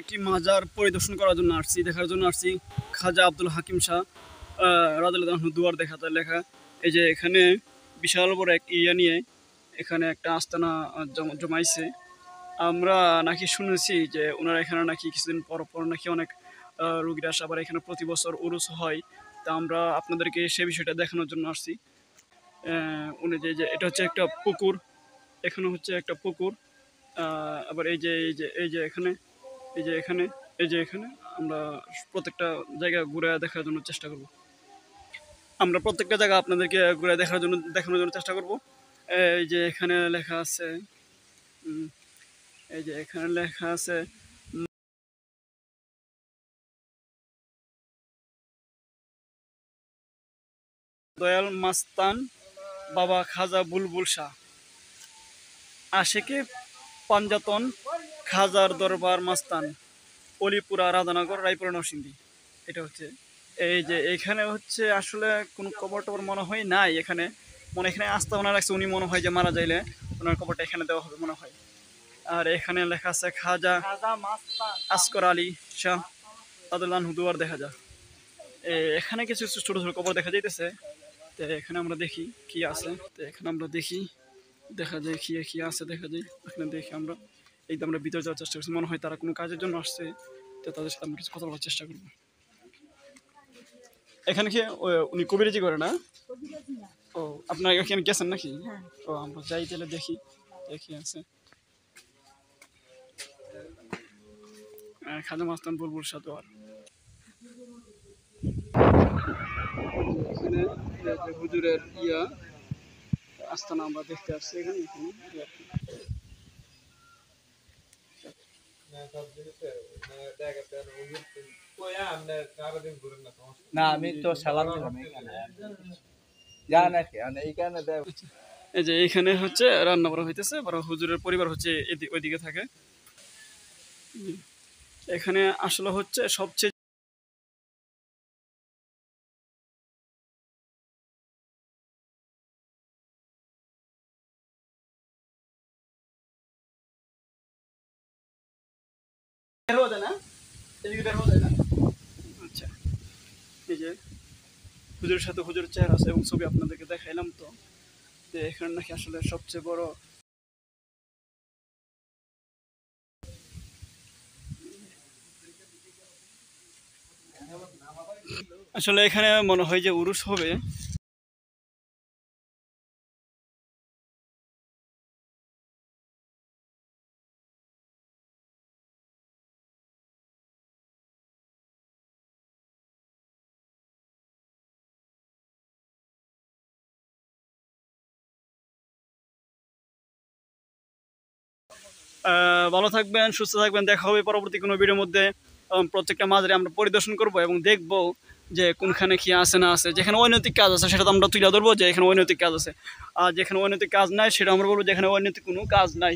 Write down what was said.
একটি মাজার পরিদর্শন করার জন্য আসছি, দেখার জন্য আসছি। খাজা আব্দুল হাকিম শাহ রাদিয়াল্লাহু আনহু দুয়ার দেখাতে লেখা। এই যে এখানে বিশাল বড় এক ইয়া নিয়ে এখানে একটা আস্তানা জমাইছে। আমরা নাকি শুনেছি যে ওনারা এখানে নাকি কিছুদিন পর পর নাকি অনেক রুগীরা আসে, আবার এখানে প্রতি বছর উরুস হয়। তা আমরা আপনাদেরকে সে বিষয়টা দেখানোর জন্য আসছি। উনি যে এটা হচ্ছে একটা পুকুর, এখানে হচ্ছে একটা পুকুর। আবার এই যে এখানে এই যে এখানে এই যে এখানে আমরা প্রত্যেকটা জায়গা ঘুরে দেখার জন্য চেষ্টা করব। আমরা প্রত্যেকটা জায়গা আপনাদেরকে ঘুরে দেখানোর জন্য চেষ্টা করব। এই যে এখানে লেখা আছে, উম, এই যে এখানে লেখা আছে দয়াল মাস্তান বাবা খাজা বুলবুল শাহ, আশেকে পাঞ্জাতন, খাজার দরবার মাস্তান, অলিপুরা, রাধানগর, রায়পুরা, নরসিংদী। এটা হচ্ছে এই যে এখানে হচ্ছে আসলে কোনো কবর টবর মনে হয় নাই এখানে। এখানে আস্তাবনা রাখছে, উনি মনে হয় যে মারা যাইলে ওনার কবরটা এখানে দেওয়া হবে মনে হয়। আর এখানে লেখা আছে খাজা আসকর আলী শাহ রাদিয়াল্লাহু আনহু দুয়ার দেখা যায়। এখানে কিছু ছোট ছোট কবর দেখা যাইতেছে। তো এখানে আমরা দেখি কি আছে। তো এখানে আমরা দেখি, দেখা যায় কি কি আছে, দেখা যায় এখানে দেখি আমরা। এই তো আমরা ভিতরে যাওয়ার চেষ্টা করছি, মনে হয় তারা কোনো কাজের জন্য আসছে। তো তাদের সাথে আমরা কিছু কথা বলার চেষ্টা করবো। এখানে কি উনি কবিরাজি করে না? ও, আপনার এখানে গেছেন নাকি? ও, আমরা যাই তাহলে দেখি দেখি আছে। খাজা মাস্তান বুলবুল সাদোয়ার। এখানে হুজুরের আস্তানা আমরা দেখতে আসছি এখানে। না আমি তো সালাম দিলাম এখানে জান নাকি এইখানে দেখ। এই যে এখানে হচ্ছে রান্না করা হইতেছে, বড় হুজুরের পরিবার হচ্ছে ওইদিকে থাকে। এখানে আসলে হচ্ছে সবচেয়ে বের হওয়া যায় না, এদিকে বের হওয়া যায় না। আচ্ছা, এই যে হুজুরের সাথে হুজুরের চেহারা আছে এবং ছবি আপনাদেরকে দেখাইলাম। তো এখানে নাকি আসলে সবচেয়ে বড়, আসলে এখানে মনে হয় যে উরুস হবে। ভালো থাকবেন, সুস্থ থাকবেন, দেখা হবে পরবর্তী কোনো ভিডিওর মধ্যে। প্রত্যেকটা মাজারে আমরা পরিদর্শন করব এবং দেখব যে কোনখানে কি আছে না আছে। যেখানে অনৈতিক কাজ আছে সেটা তো আমরা তুলে ধরবো যে এখানে অনৈতিক কাজ আছে, আর যেখানে অনৈতিক কাজ নাই সেটা আমরা বলবো যেখানে অনৈতিক কোনো কাজ নাই।